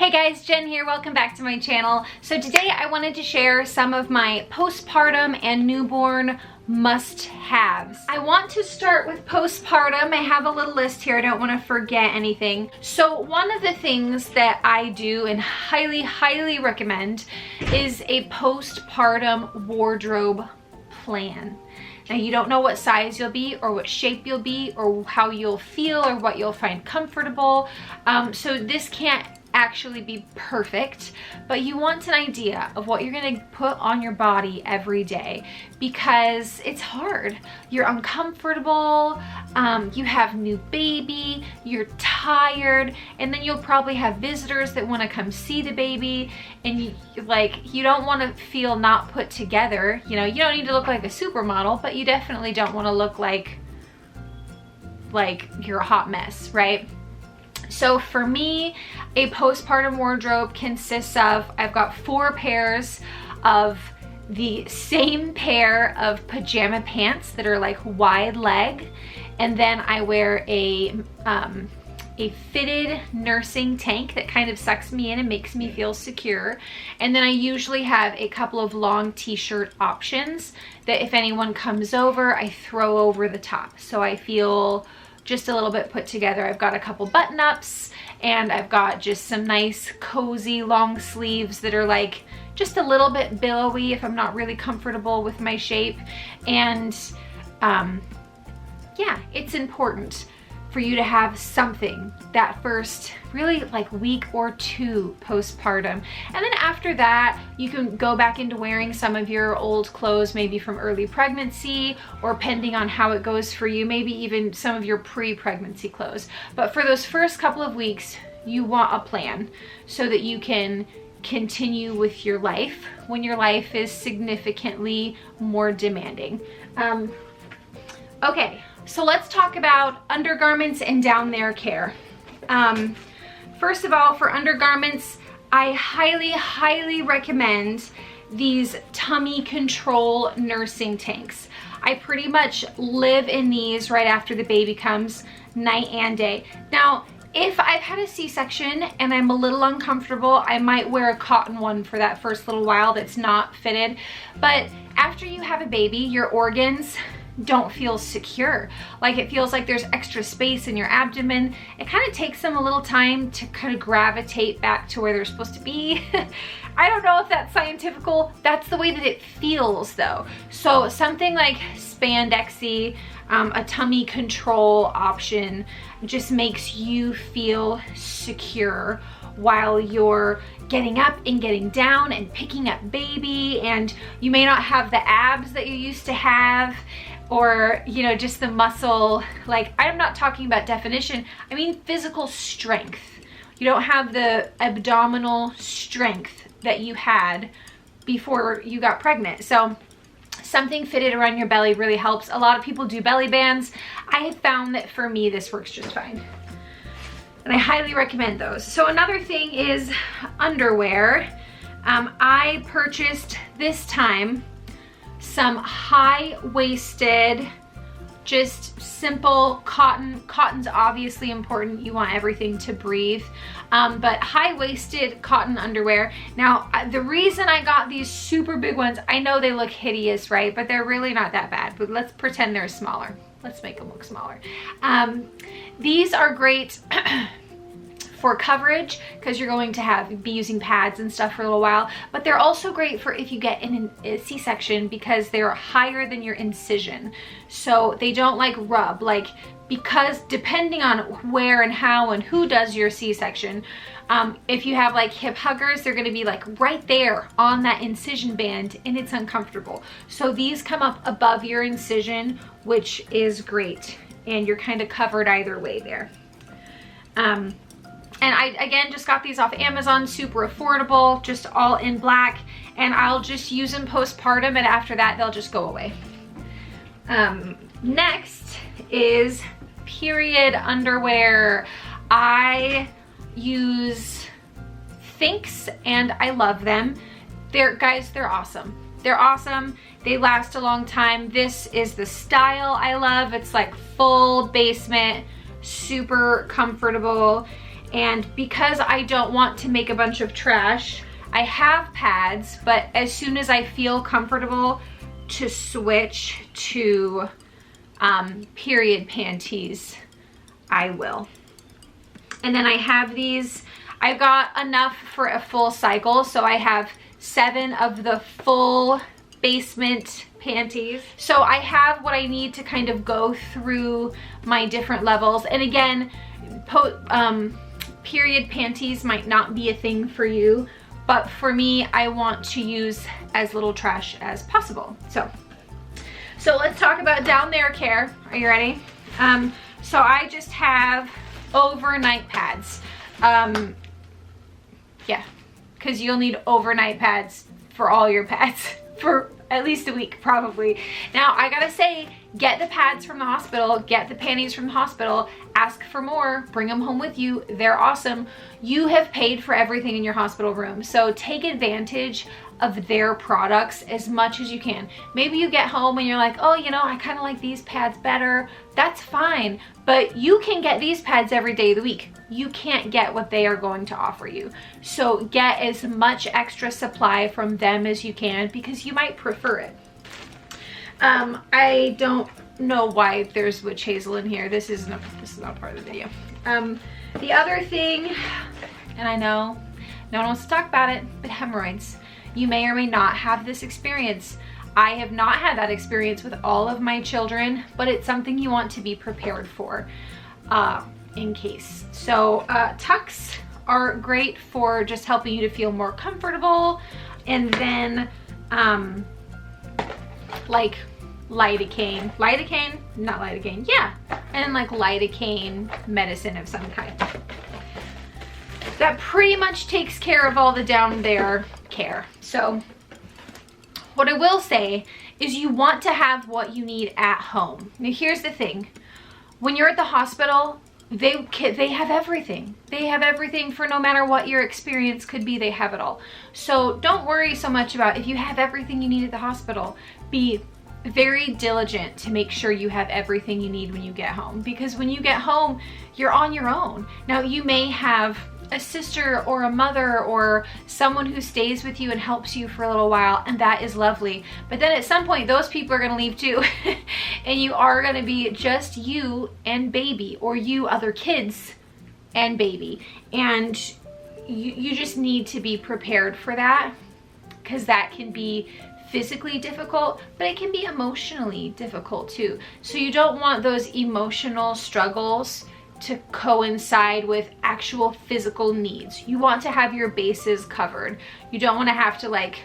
Hey guys, Jen here. Welcome back to my channel. So today I wanted to share some of my postpartum and newborn must-haves. I want to start with postpartum. I have a little list here. I don't want to forget anything. So one of the things that I do and highly recommend is a postpartum wardrobe plan. Now you don't know what size you'll be or what shape you'll be or how you'll feel or what you'll find comfortable. So this can't actually be perfect, but you want an idea of what you're going to put on your body every day because it's hard. You're uncomfortable, you have new baby, you're tired, and then you'll probably have visitors that want to come see the baby, and you don't want to feel not put together. You know, you don't need to look like a supermodel, but you definitely don't want to look like you're a hot mess, right? So for me, a postpartum wardrobe consists of, I've got 4 pairs of the same pair of pajama pants that are like wide leg, and then I wear a fitted nursing tank that kind of sucks me in and makes me feel secure. And then I usually have a couple of long t-shirt options that if anyone comes over, I throw over the top. So I feel just a little bit put together. I've got a couple button-ups and I've got just some nice cozy long sleeves that are like just a little bit billowy if I'm not really comfortable with my shape. And yeah, it's important for you to have something that first really like week or 2 postpartum. And then after that, you can go back into wearing some of your old clothes, maybe from early pregnancy, or depending on how it goes for you, maybe even some of your pre-pregnancy clothes. But for those first couple of weeks, you want a plan so that you can continue with your life when your life is significantly more demanding. Okay. So let's talk about undergarments and down there care. First of all, for undergarments, I highly recommend these tummy control nursing tanks. I pretty much live in these right after the baby comes, night and day. Now, if I've had a C-section and I'm a little uncomfortable, I might wear a cotton one for that first little while that's not fitted. But after you have a baby, your organs don't feel secure. Like it feels like there's extra space in your abdomen. It kind of takes them a little time to kind of gravitate back to where they're supposed to be. I don't know if that's scientifical. That's the way that it feels though. So something like spandexy, a tummy control option just makes you feel secure while you're getting up and getting down and picking up baby, and you may not have the abs that you used to have, or you know, just the muscle. Like, I'm not talking about definition, I mean physical strength. You don't have the abdominal strength that you had before you got pregnant. So something fitted around your belly really helps. A lot of people do belly bands. I have found that for me this works just fine, and I highly recommend those. So another thing is underwear. I purchased this time some high-waisted, just simple cotton. Cotton's obviously important. You want everything to breathe. But high-waisted cotton underwear. Now, the reason I got these super big ones, I know they look hideous, right? But they're really not that bad. But let's pretend they're smaller. Let's make them look smaller. These are great for coverage because you're going to be using pads and stuff for a little while, but they're also great for if you get in a C-section because they're higher than your incision. So they don't like rub, because depending on where and how and who does your C-section, if you have like hip huggers, they're gonna be like right there on that incision band and it's uncomfortable. So these come up above your incision, which is great. And you're kind of covered either way there. And I, again, just got these off Amazon, super affordable, just all in black. And I'll just use them postpartum, and after that, they'll just go away. Next is period underwear. I use Thinks, and I love them. Guys, they're awesome. They're awesome. They last a long time. This is the style I love. It's like full basement, super comfortable. And because I don't want to make a bunch of trash, I have pads, but as soon as I feel comfortable to switch to period panties, I will. And then I have these, I've got enough for a full cycle, so I have 7 of the full basement panties. So I have what I need to kind of go through my different levels. And again, period panties might not be a thing for you, but for me, I want to use as little trash as possible. So let's talk about down there care. Are you ready? So I just have overnight pads. Yeah, because you'll need overnight pads for all your pads for at least a week, probably. Now, I gotta say, get the pads from the hospital, get the panties from the hospital, ask for more, bring them home with you. They're awesome. You have paid for everything in your hospital room, so take advantage of their products as much as you can. Maybe you get home and you're like, oh, you know, I kind of like these pads better. That's fine, but you can get these pads every day of the week. You can't get what they are going to offer you. So get as much extra supply from them as you can, because you might prefer it. I don't know why there's witch hazel in here. This is not part of the video. The other thing, and I know no one wants to talk about it, but hemorrhoids. You may or may not have this experience. I have not had that experience with all of my children, but it's something you want to be prepared for in case. So tucks are great for just helping you to feel more comfortable. And then like lidocaine, yeah. And like lidocaine medicine of some kind. That pretty much takes care of all the down there care. So what I will say is you want to have what you need at home. Now here's the thing. When you're at the hospital, they have everything. They have everything for no matter what your experience could be, they have it all. So don't worry so much about if you have everything you need at the hospital. Be very diligent to make sure you have everything you need when you get home, because when you get home, you're on your own. Now you may have a sister or a mother or someone who stays with you and helps you for a little while, and that is lovely. But then at some point, those people are gonna leave too, and you are gonna be just you and baby, or you, other kids, and baby. And you just need to be prepared for that, because that can be physically difficult, but it can be emotionally difficult too. So you don't want those emotional struggles to coincide with actual physical needs. You want to have your bases covered. You don't want to have to like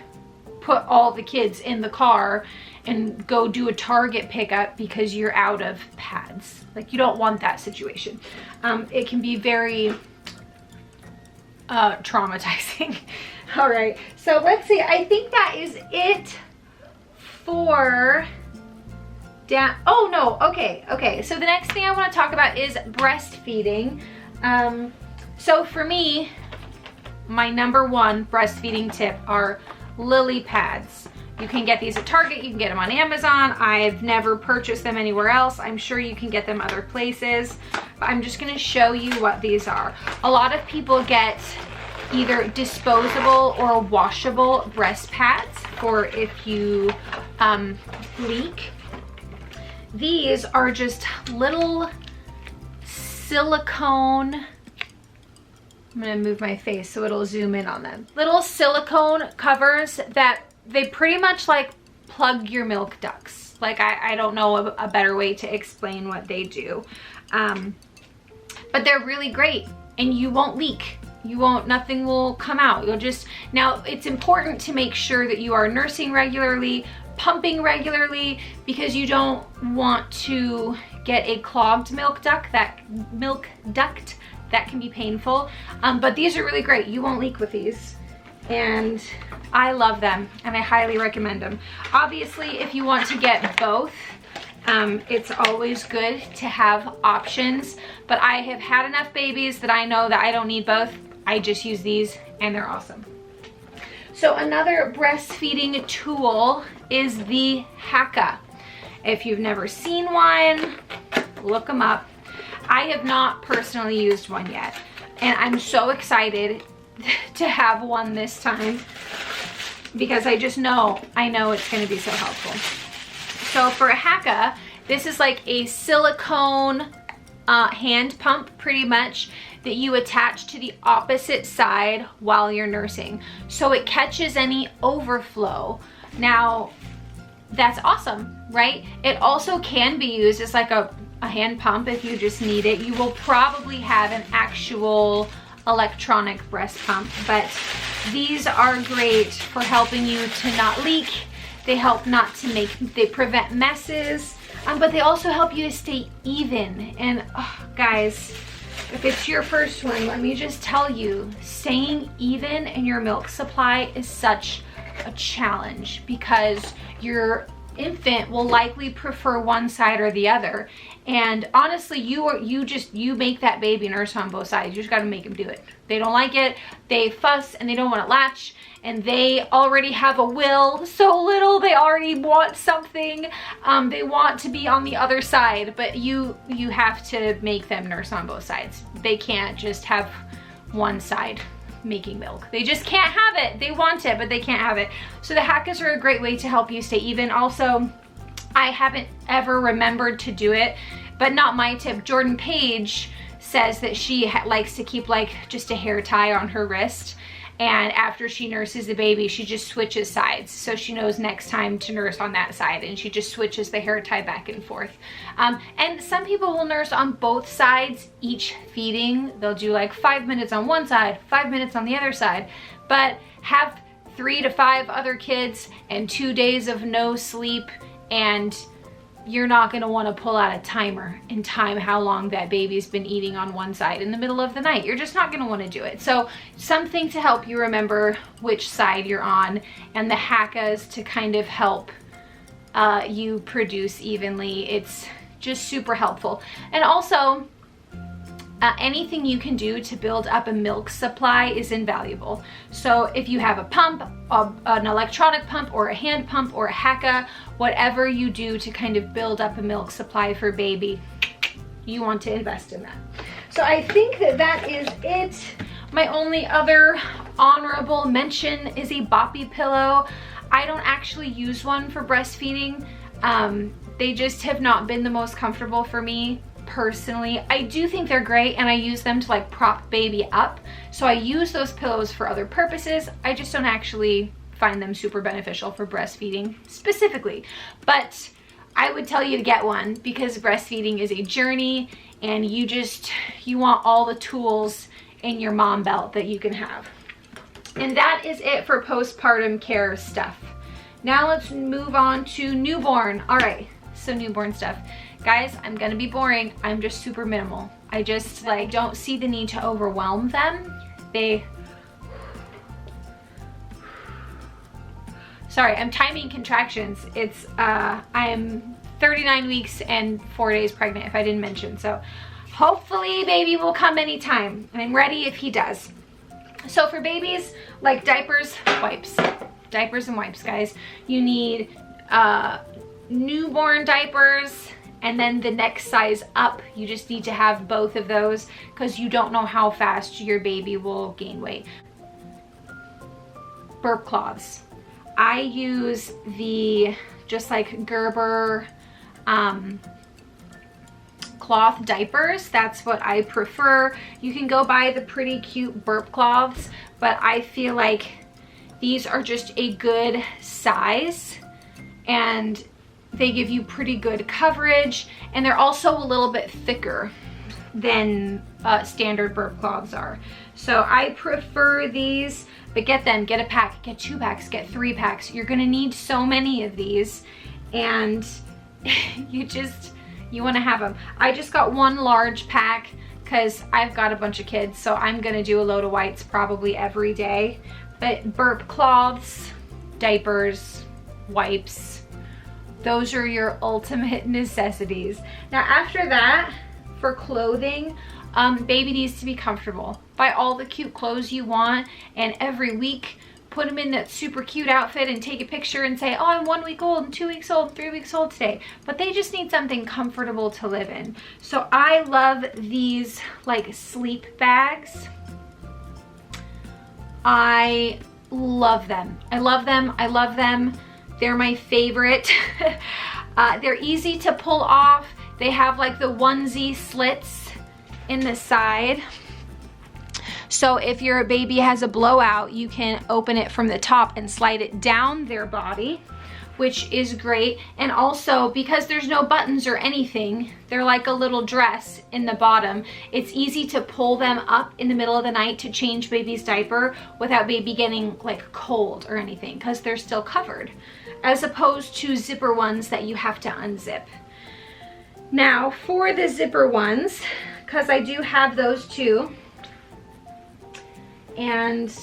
put all the kids in the car and go do a Target pickup because you're out of pads. Like, you don't want that situation. It can be very traumatizing. All right, so let's see. I think that is it for oh no, okay. So the next thing I want to talk about is breastfeeding. So for me, my #1 breastfeeding tip are lily pads. You can get these at Target, you can get them on Amazon. I've never purchased them anywhere else. I'm sure you can get them other places, but I'm just gonna show you what these are. A lot of people get either disposable or washable breast pads for if you leak. These are just little silicone, I'm gonna move my face so it'll zoom in on them. Little silicone covers that they pretty much like plug your milk ducts. Like, I don't know a better way to explain what they do. But they're really great, and you won't leak. Nothing will come out. Now it's important to make sure that you are nursing regularly, pumping regularly, because you don't want to get a clogged milk duct. That can be painful. But these are really great. You won't leak with these. And I love them, and I highly recommend them. Obviously, if you want to get both, it's always good to have options, but I have had enough babies that I know that I don't need both. I just use these, and they're awesome. So another breastfeeding tool is the Haka. If you've never seen one, look them up. I have not personally used one yet. And I'm so excited to have one this time because I know it's gonna be so helpful. So for a Hacka, this is like a silicone hand pump pretty much that you attach to the opposite side while you're nursing. So it catches any overflow. Now, that's awesome, right? It also can be used as like a hand pump if you just need it. You will probably have an actual electronic breast pump, but these are great for helping you to not leak. They help not to they prevent messes, but they also help you to stay even. And oh, guys, if it's your first one, let me just tell you, staying even in your milk supply is such a challenge because your infant will likely prefer one side or the other. And honestly, you make that baby nurse on both sides. You just got to make them do it. They don't like it, they fuss, and they don't want to latch, and they already have a will so little. They already want something. They want to be on the other side, but you have to make them nurse on both sides. They can't just have one side making milk. They just can't have it. They want it, but they can't have it. So the Hackas are a great way to help you stay even. Also, I haven't ever remembered to do it, but not my tip. Jordan Page says that she likes to keep like just a hair tie on her wrist, and after she nurses the baby, she just switches sides, so she knows next time to nurse on that side, and she just switches the hair tie back and forth. And some people will nurse on both sides each feeding. They'll do like 5 minutes on one side, 5 minutes on the other side, but have 3 to 5 other kids and 2 days of no sleep, and you're not gonna wanna pull out a timer and time how long that baby's been eating on one side in the middle of the night. You're just not gonna wanna do it. So something to help you remember which side you're on, and the Hackas to kind of help you produce evenly. It's just super helpful. And also, anything you can do to build up a milk supply is invaluable. So if you have a pump, an electronic pump, or a hand pump, or a Hacka, whatever you do to kind of build up a milk supply for baby, you want to invest in that. So I think that is it. My only other honorable mention is a boppy pillow. I don't actually use one for breastfeeding. They just have not been the most comfortable for me. Personally, I do think they're great, and I use them to like prop baby up. So I use those pillows for other purposes. I just don't actually find them super beneficial for breastfeeding specifically. But I would tell you to get one because breastfeeding is a journey, and you want all the tools in your mom belt that you can have. And that is it for postpartum care stuff. Now let's move on to newborn. All right, so newborn stuff. Guys, I'm gonna be boring. I'm just super minimal. I just like don't see the need to overwhelm them. Sorry, I'm timing contractions. It's I'm 39 weeks and 4 days pregnant, if I didn't mention. So hopefully baby will come anytime, and I'm ready if he does. So for babies, like diapers, wipes. Diapers and wipes, guys. You need newborn diapers, and then the next size up. You just need to have both of those because you don't know how fast your baby will gain weight. Burp cloths. I use the just like Gerber cloth diapers. That's what I prefer. You can go buy the pretty cute burp cloths, but I feel like these are just a good size, and they give you pretty good coverage, and they're also a little bit thicker than standard burp cloths are. So I prefer these, but get them, get a pack, get 2 packs, get 3 packs. You're gonna need so many of these, and you wanna have them. I just got 1 large pack because I've got a bunch of kids, so I'm gonna do a load of whites probably every day. But burp cloths, diapers, wipes, those are your ultimate necessities. Now after that, for clothing, baby needs to be comfortable. Buy all the cute clothes you want, and every week put them in that super cute outfit and take a picture and say, oh, I'm 1 week old and 2 weeks old, 3 weeks old today. But they just need something comfortable to live in. So I love these like sleep bags. I love them. I love them. I love them. They're my favorite. They're easy to pull off. They have like the onesie slits in the side. So if your baby has a blowout, you can open it from the top and slide it down their body, which is great. And also, because there's no buttons or anything, they're like a little dress in the bottom. It's easy to pull them up in the middle of the night to change baby's diaper without baby getting like cold or anything, because they're still covered, as opposed to zipper ones that you have to unzip. Now for the zipper ones, because I do have those too, and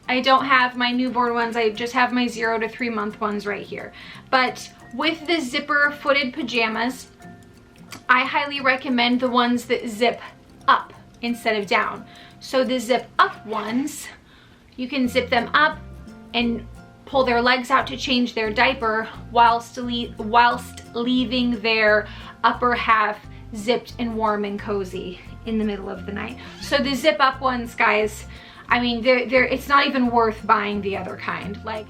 I don't have my newborn ones, I just have my 0 to 3 month ones right here. But with the zipper footed pajamas, I highly recommend the ones that zip up instead of down. So the zip up ones, you can zip them up and pull their legs out to change their diaper whilst leaving their upper half zipped and warm and cozy in the middle of the night. So the zip up ones, guys, I mean, it's not even worth buying the other kind. Like,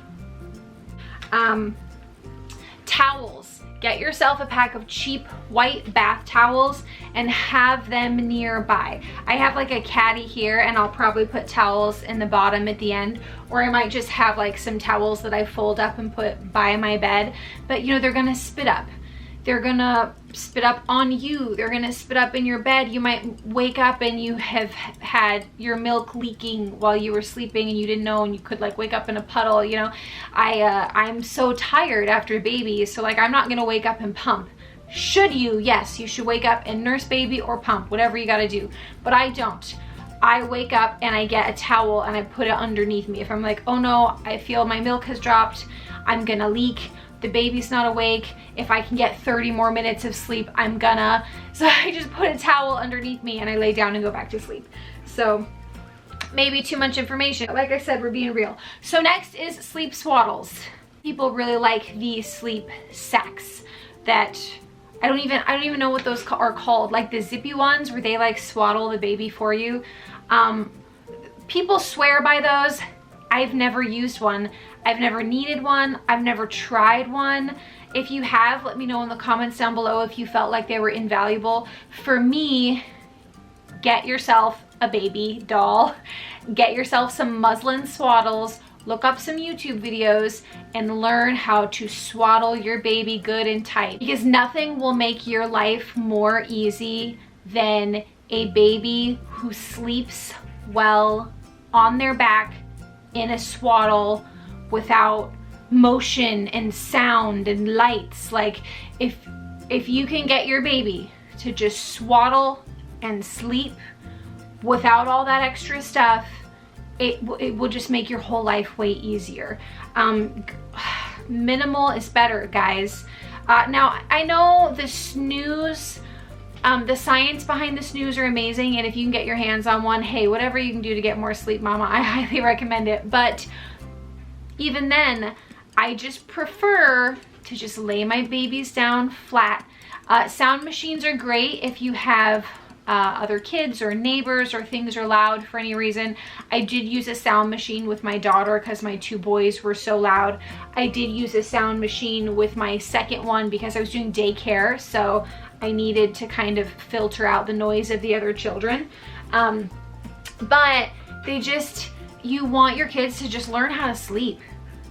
towels. Get yourself a pack of cheap white bath towels and have them nearby. I have like a caddy here, and I'll probably put towels in the bottom at the end, or I might just have like some towels that I fold up and put by my bed. But you know, they're gonna spit up. They're gonna spit up on you. They're gonna spit up in your bed. You might wake up and you have had your milk leaking while you were sleeping and you didn't know, and you could like wake up in a puddle, you know. I'm so tired after baby, so like I'm not gonna wake up and pump. Should you? Yes, you should wake up and nurse baby or pump, whatever you gotta do. But I don't. I wake up and I get a towel and I put it underneath me. If I'm like, oh no, I feel my milk has dropped, I'm gonna leak, the baby's not awake, if I can get 30 more minutes of sleep, I'm gonna. So I just put a towel underneath me and I lay down and go back to sleep. So maybe too much information. Like I said, we're being real. So next is sleep swaddles. People really like these sleep sacks that I don't even know what those are called. Like the zippy ones where they like swaddle the baby for you. People swear by those. I've never used one. I've never needed one. I've never tried one. If you have, let me know in the comments down below if you felt like they were invaluable. For me, get yourself a baby doll. Get yourself some muslin swaddles. Look up some YouTube videos and learn how to swaddle your baby good and tight. Because nothing will make your life more easy than a baby who sleeps well on their back in a swaddle without motion and sound and lights. Like if you can get your baby to just swaddle and sleep without all that extra stuff, it will just make your whole life way easier. Minimal is better, guys. Now I know the snooze, the science behind the snooze are amazing, and if you can get your hands on one, hey, whatever you can do to get more sleep, mama, I highly recommend it. But even then, I just prefer to just lay my babies down flat. Sound machines are great if you have other kids or neighbors or things are loud for any reason. I did use a sound machine with my daughter because my 2 boys were so loud. I did use a sound machine with my second one because I was doing daycare, so I needed to kind of filter out the noise of the other children. But you want your kids to just learn how to sleep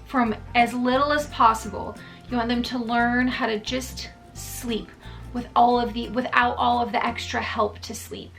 from as little as possible. You want them to learn how to just sleep without all of the extra help to sleep.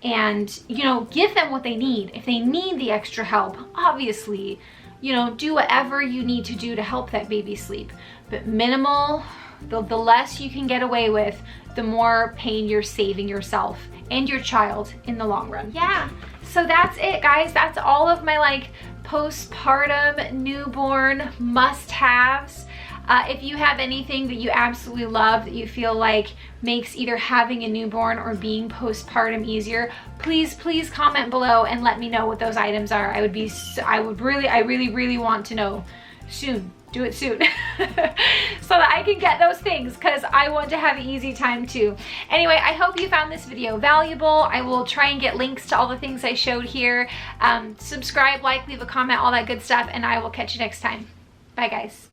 And, you know, give them what they need. If they need the extra help, obviously, you know, do whatever you need to do to help that baby sleep. But minimal, the less you can get away with, the more pain you're saving yourself and your child in the long run. Yeah, so that's it, guys. That's all of my like postpartum newborn must-haves. If you have anything that you absolutely love that you feel like makes either having a newborn or being postpartum easier, please comment below and let me know what those items are. I really want to know soon. Do it soon so that I can get those things, because I want to have an easy time too. Anyway, I hope you found this video valuable. I will try and get links to all the things I showed here. Subscribe, like, leave a comment, all that good stuff, and I will catch you next time. Bye guys.